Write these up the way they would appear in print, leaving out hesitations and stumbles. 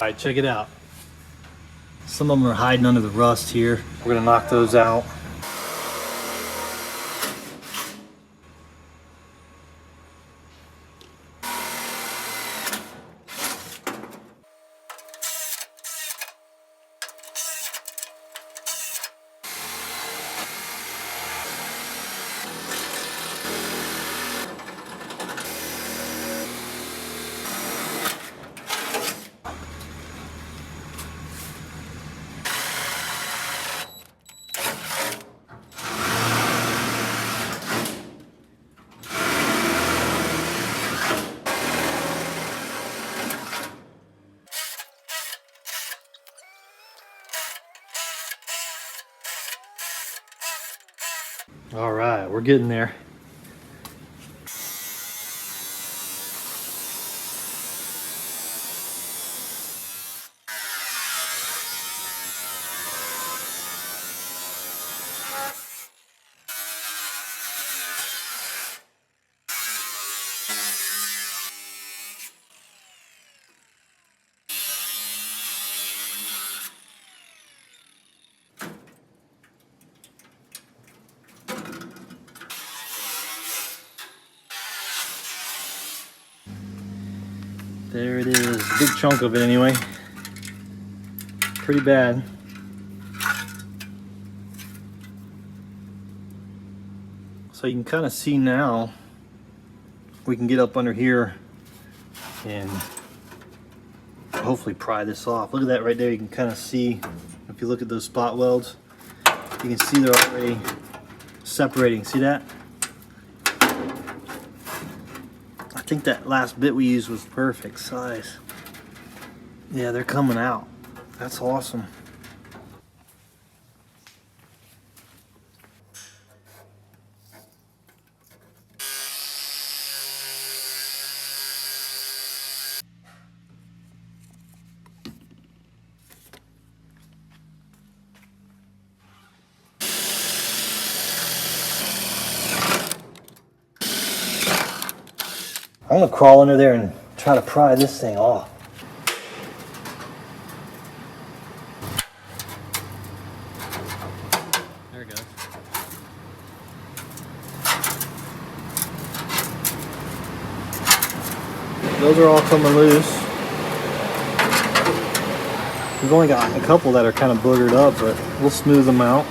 Alright, check it out. Some of them are hiding under the rust here. We're gonna knock those out. All right, we're getting there. There it is, a big chunk of it anyway. Pretty bad. So you can kind of see now, we can get up under here and hopefully pry this off. Look at that right there, you can kind of see, if you look at those spot welds, you can see they're already separating, see that? I think that last bit we used was perfect size. Yeah, they're coming out. That's awesome. I'm gonna crawl under there and try to pry this thing off. There it goes. Those are all coming loose. We've only got a couple that are kind of boogered up, but we'll smooth them out.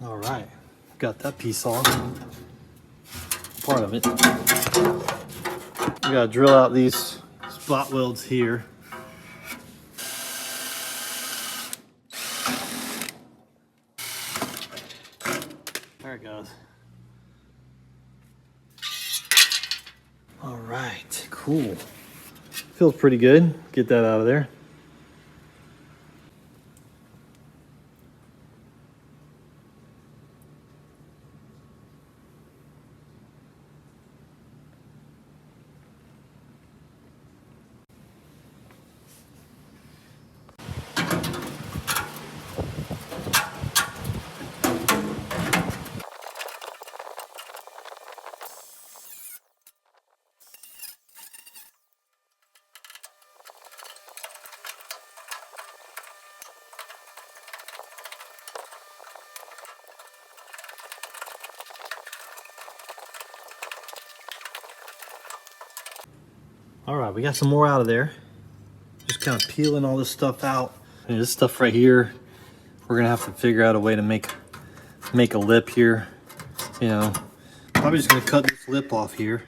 All right, got that piece off, part of it. We gotta drill out these spot welds here. There it goes. All right, cool. Feels pretty good. Get that out of there. All right, we got some more out of there. Just kind of peeling all this stuff out. And this stuff right here, we're gonna have to figure out a way to make a lip here. You know, probably just gonna cut this lip off here.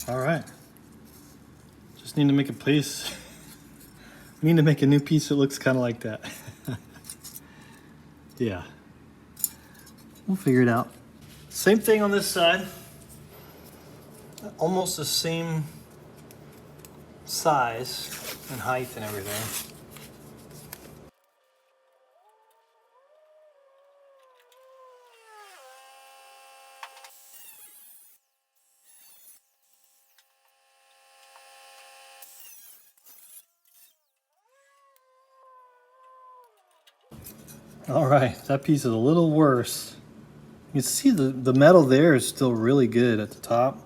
All right. Just need to make a piece. Need to make a new piece that looks kind of like that. Yeah. We'll figure it out. Same thing on this side. Almost the same size and height and everything. All right, that piece is a little worse. You can see the metal there is still really good at the top.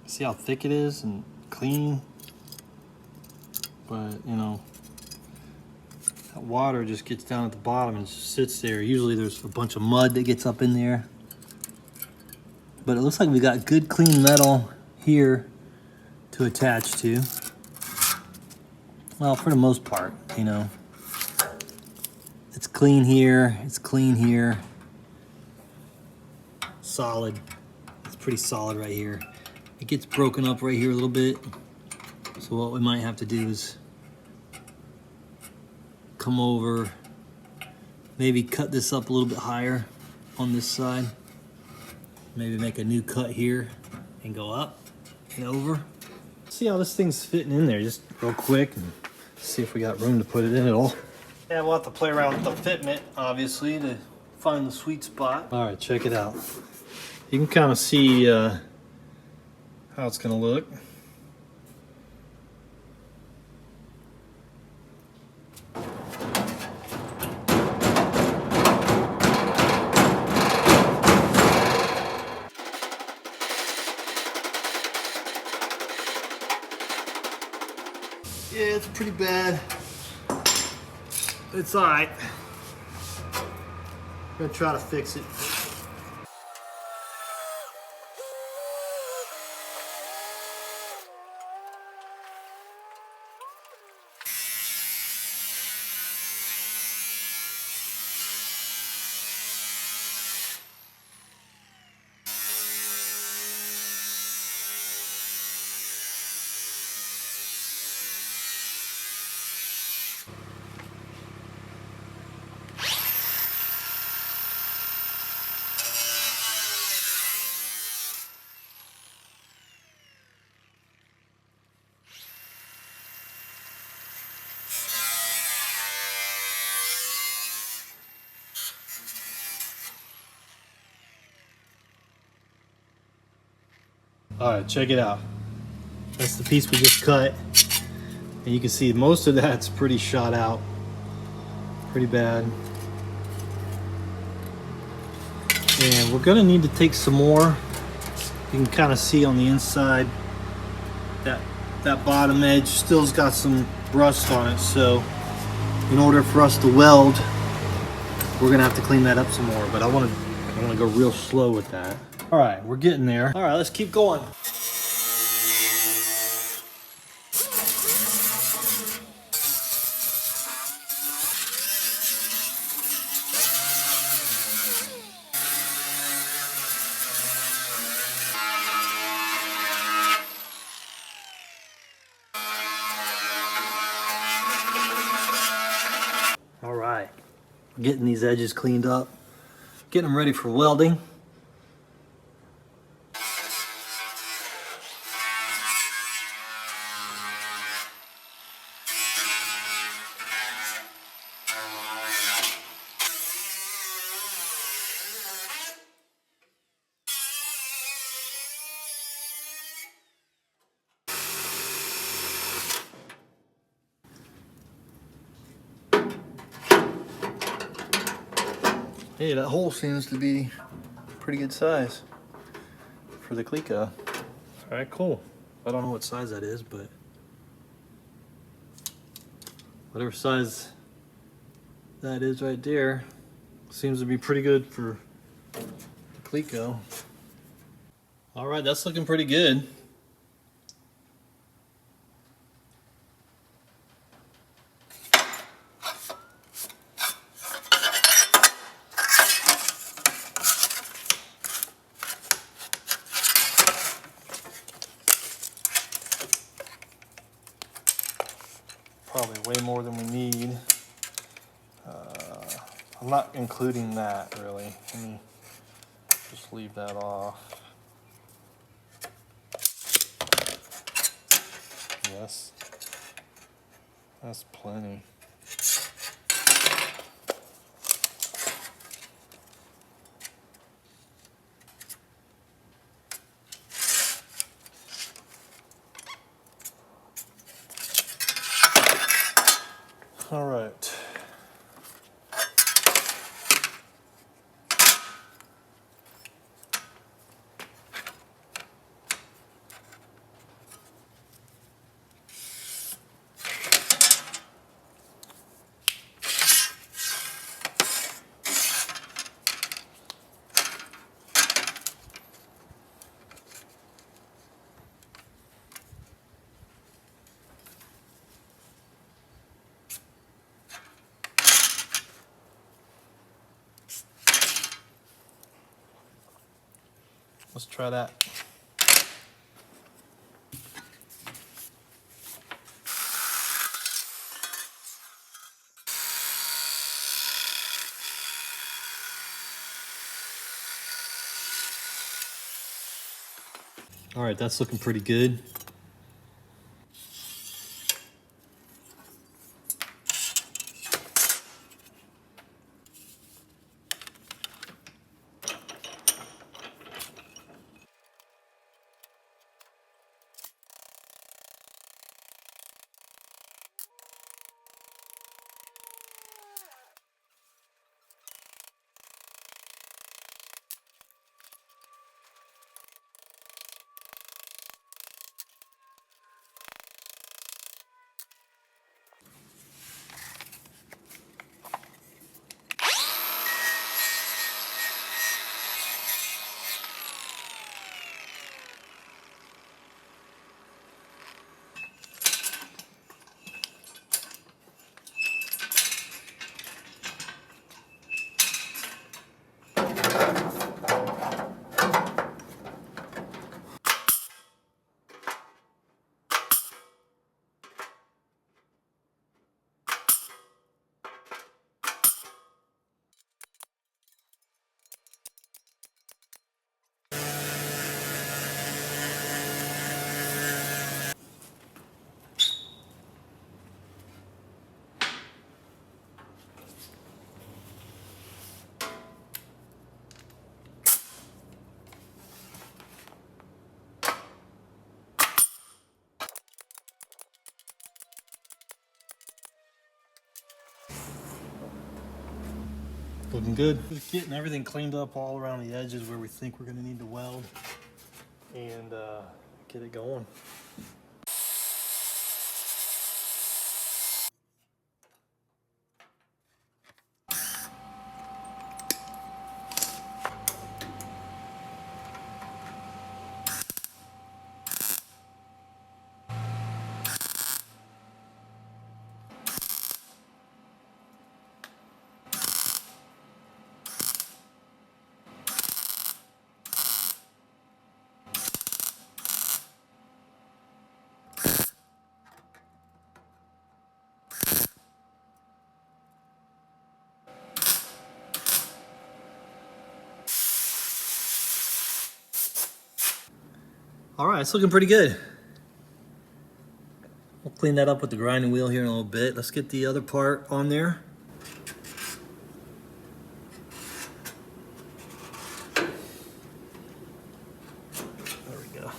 See how thick it is and clean? But, you know, that water just gets down at the bottom and just sits there. Usually there's a bunch of mud that gets up in there. But it looks like we got good clean metal here to attach to. Well, for the most part, you know. It's clean here, it's clean here. Solid. It's pretty solid right here. It gets broken up right here a little bit. So what we might have to do is come over, maybe cut this up a little bit higher on this side. Maybe make a new cut here and go up and over. See how this thing's fitting in there just real quick and see if we got room to put it in at all. Yeah, we'll have to play around with the fitment, obviously, to find the sweet spot. All right, check it out. You can kind of see how it's gonna look. Yeah, it's pretty bad. It's all right. I'm gonna try to fix it. All right, check it out. That's the piece we just cut. And you can see most of that's pretty shot out. Pretty bad. And we're gonna need to take some more. You can kind of see on the inside that bottom edge still's got some rust on it. So in order for us to weld, we're gonna have to clean that up some more. But I wanna go real slow with that. All right, we're getting there. All right, let's keep going. All right, getting these edges cleaned up, getting them ready for welding. Hey, that hole seems to be pretty good size for the Cleco. All right, cool. I don't know what size that is, but whatever size that is right there seems to be pretty good for the Cleco. All right, that's looking pretty good. probably way more than we need. I'm not including that really. Let me just leave that off. Yes, that's plenty. All right. Let's try that. All right, that's looking pretty good. Looking good. Just getting everything cleaned up all around the edges where we think we're going to need to weld and get it going. All right, it's looking pretty good. We'll clean that up with the grinding wheel here in a little bit. Let's get the other part on there. There we go.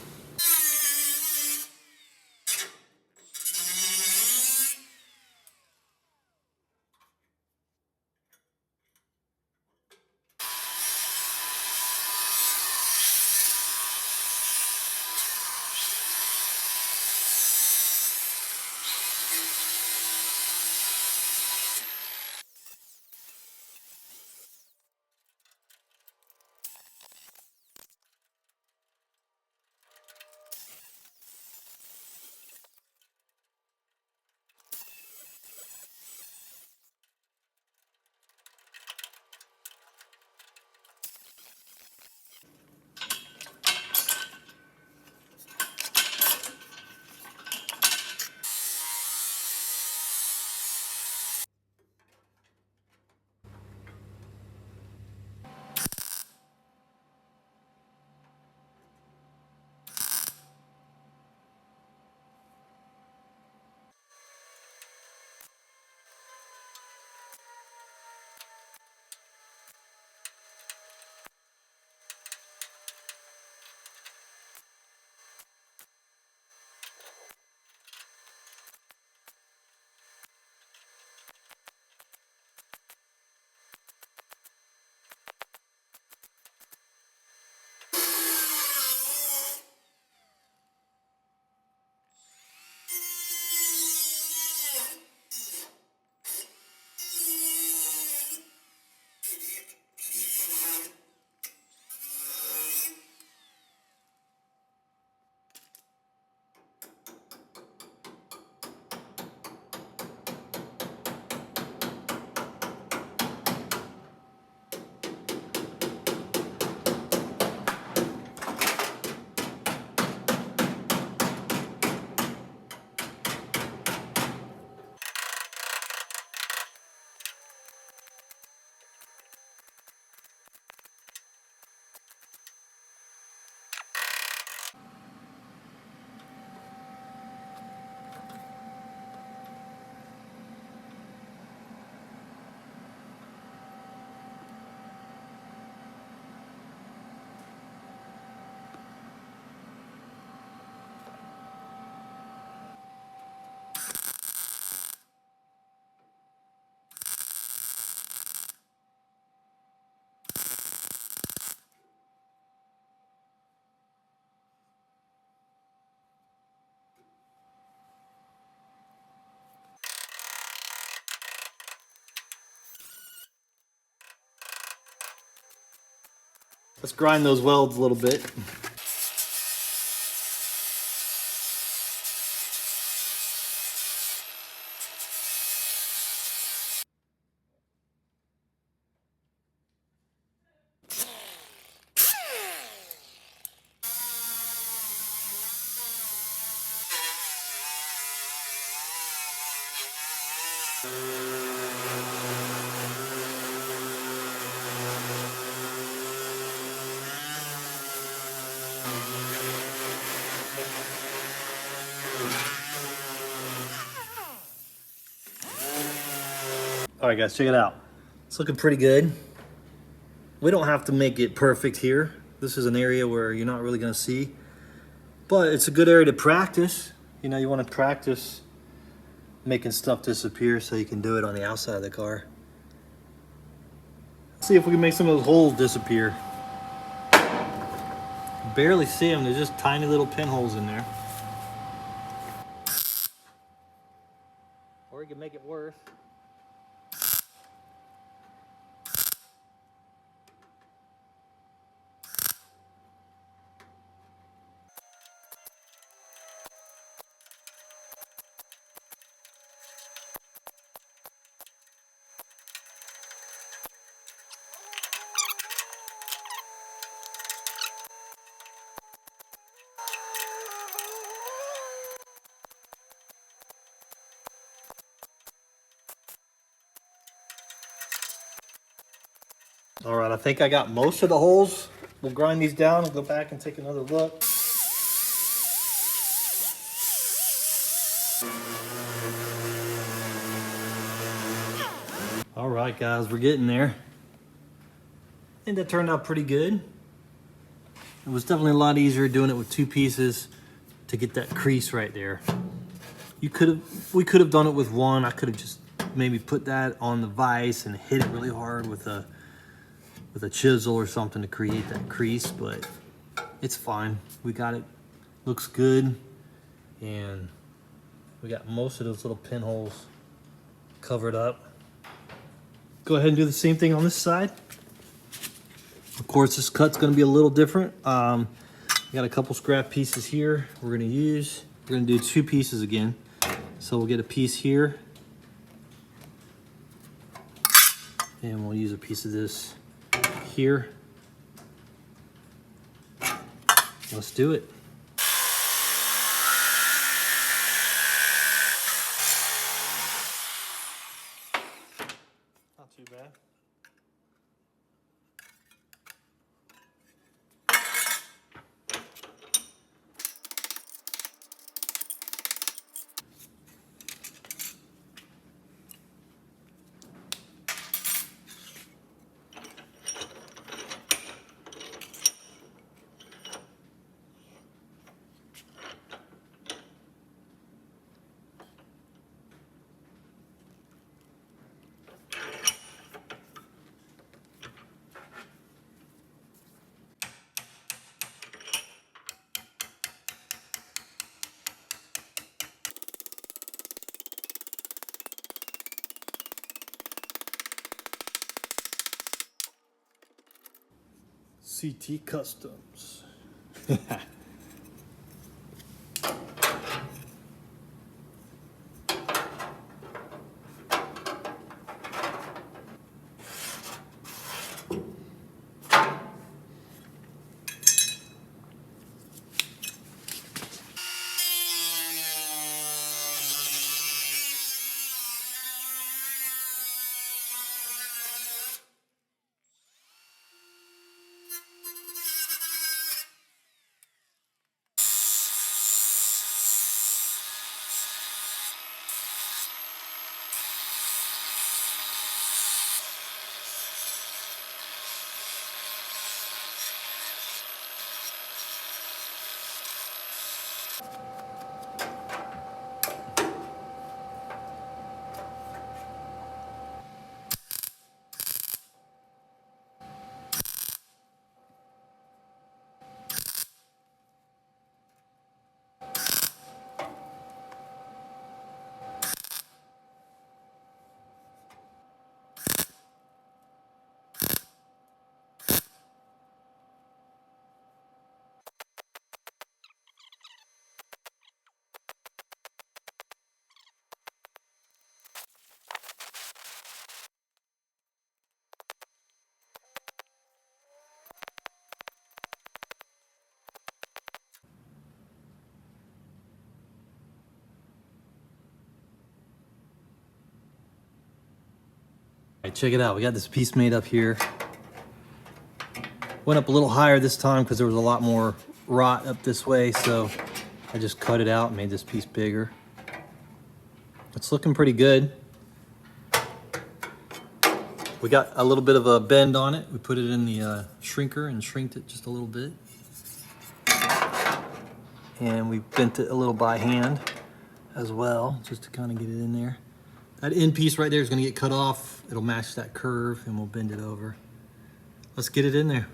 Let's grind those welds a little bit. All right, guys, check it out. It's looking pretty good. We don't have to make it perfect here. This is an area where you're not really gonna see, but it's a good area to practice. You know, you wanna practice making stuff disappear so you can do it on the outside of the car. See if we can make some of those holes disappear. Barely see them, there's just tiny little pinholes in there. Or you can make it worse. All right, I think I got most of the holes. We'll grind these down and go back and take another look. All right, guys, we're getting there. I think that turned out pretty good. It was definitely a lot easier doing it with two pieces to get that crease right there. We could have done it with one. I could have just maybe put that on the vise and hit it really hard with a chisel or something to create that crease, but it's fine. We got it. Looks good, and we got most of those little pinholes covered up. Go ahead and do the same thing on this side. Of course, this cut's going to be a little different. We got a couple scrap pieces here we're going to use. We're going to do two pieces again. So we'll get a piece here, and we'll use a piece of this here. Let's do it. Not too bad. CT Customs. right, check it out. We got this piece made up here. Went up a little higher this time because there was a lot more rot up this way, so I just cut it out and made this piece bigger. It's looking pretty good. We got a little bit of a bend on it. We put it in the shrinker and shrinked it just a little bit. And we bent it a little by hand as well, just to kind of get it in there. That end piece right there is going to get cut off. It'll match that curve and we'll bend it over. Let's get it in there.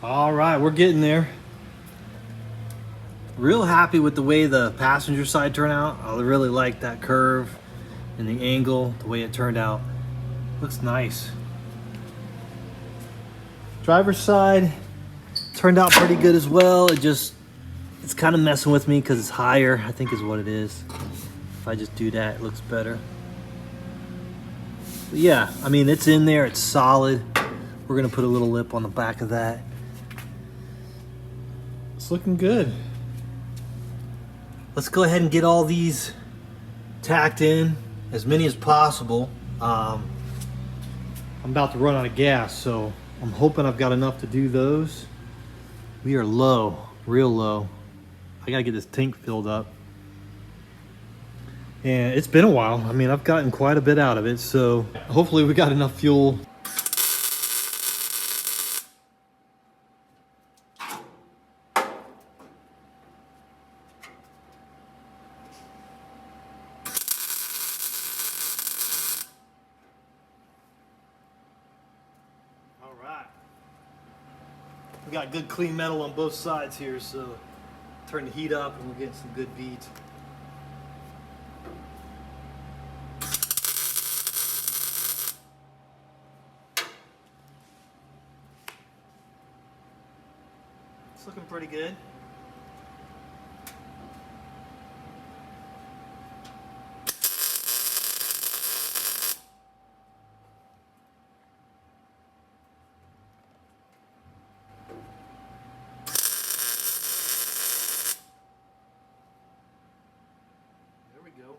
All right, we're getting there. Real happy with the way the passenger side turned out. I really like that curve and the angle, the way it turned out. Looks nice. Driver's side turned out pretty good as well. It's kind of messing with me because it's higher, I think is what it is. If I just do that, it looks better. But yeah, I mean, it's in there, it's solid. We're gonna put a little lip on the back of that. It's looking good. Let's go ahead and get all these tacked in, as many as possible. I'm about to run out of gas, so I'm hoping I've got enough to do those. We are low, real low. I gotta get this tank filled up. And it's been a while. I mean, I've gotten quite a bit out of it, so hopefully we got enough fuel. We got good clean metal on both sides here, so turn the heat up and we're getting some good beat. It's looking pretty good. Go.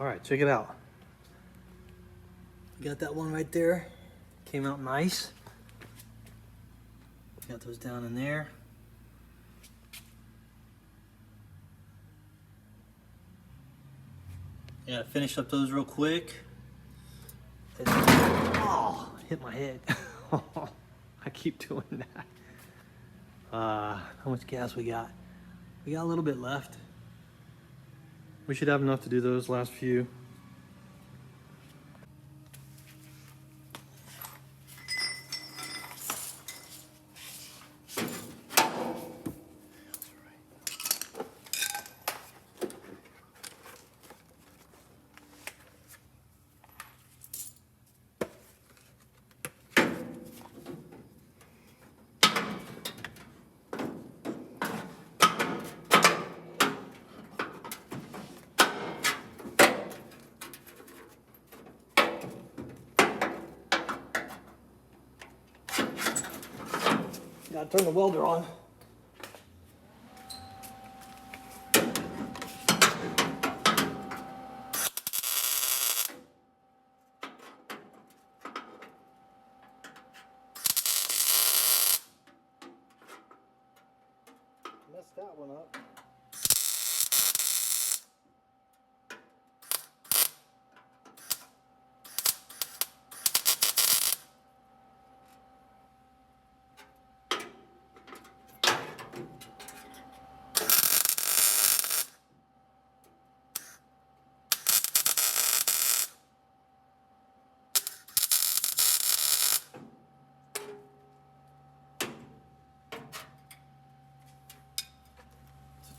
All right, check it out. Got that one right there. Came out nice. Got those down in there. Yeah, finish up those real quick. Oh, hit my head. I keep doing that. How much gas we got? We got a little bit left. We should have enough to do those last few. Gotta turn the welder on. Messed that one up.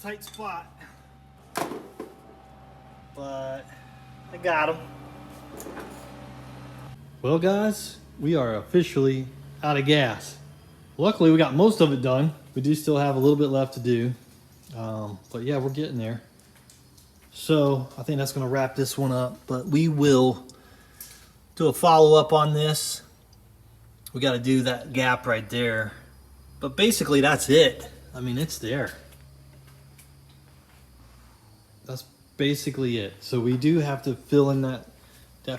Tight spot, but I got them. Well guys, we are officially out of gas. Luckily we got most of it done. We do still have a little bit left to do, but yeah, we're getting there. So I think that's going to wrap this one up, but we will do a follow-up on this. We got to do that gap right there, but basically that's it. I mean, it's there. That's basically it. So we do have to fill in that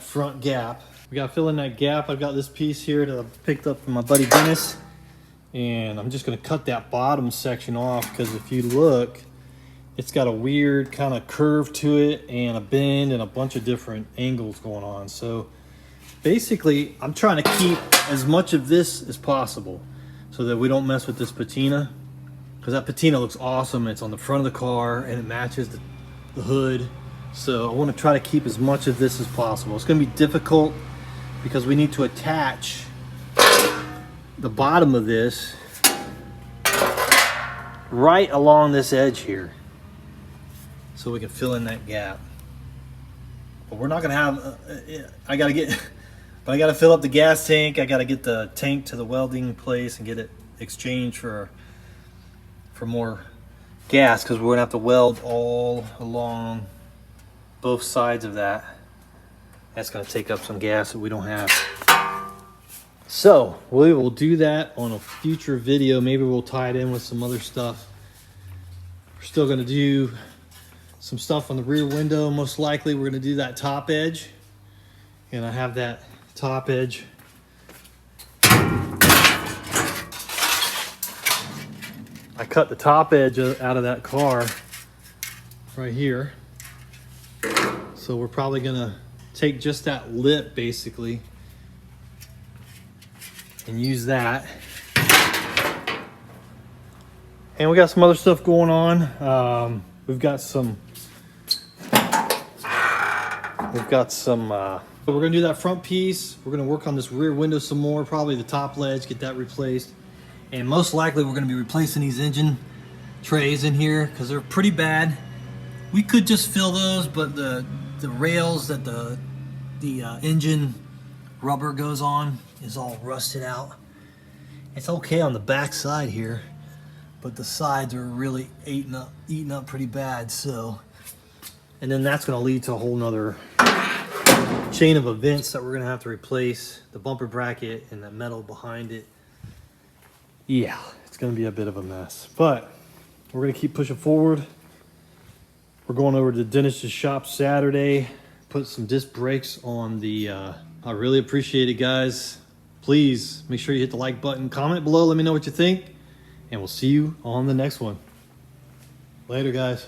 front gap. We got to fill in that gap. I've got this piece here that I picked up from my buddy Dennis, and I'm just going to cut that bottom section off because if you look, it's got a weird kind of curve to it and a bend and a bunch of different angles going on. So basically, I'm trying to keep as much of this as possible so that we don't mess with this patina, because that patina looks awesome. It's on the front of the car and it matches the hood. So I want to try to keep as much of this as possible. It's going to be difficult because we need to attach the bottom of this right along this edge here so we can fill in that gap. But we're not going to have I got to fill up the gas tank. I got to get the tank to the welding place and get it exchanged for more gas, because we're gonna have to weld all along both sides of that. That's gonna take up some gas that we don't have. So we will do that on a future video. Maybe we'll tie it in with some other stuff. We're still gonna do some stuff on the rear window. Most likely we're gonna do that top edge, and I have that top edge I cut the top edge out of that car right here. So we're probably gonna take just that lip basically and use that. And we got some other stuff going on. We're gonna do that front piece. We're gonna work on this rear window some more, probably the top ledge, get that replaced. And most likely we're gonna be replacing these engine trays in here because they're pretty bad. We could just fill those, but the rails that the engine rubber goes on is all rusted out. It's okay on the back side here, but the sides are really eaten up pretty bad. So, and then that's gonna lead to a whole nother chain of events that we're gonna have to replace the bumper bracket and the metal behind it. Yeah, it's gonna be a bit of a mess, but we're gonna keep pushing forward. We're going over to the dentist's shop Saturday. put some disc brakes on the, I really appreciate it, guys. Please make sure you hit the like button, comment below, let me know what you think, and we'll see you on the next one. Later, guys.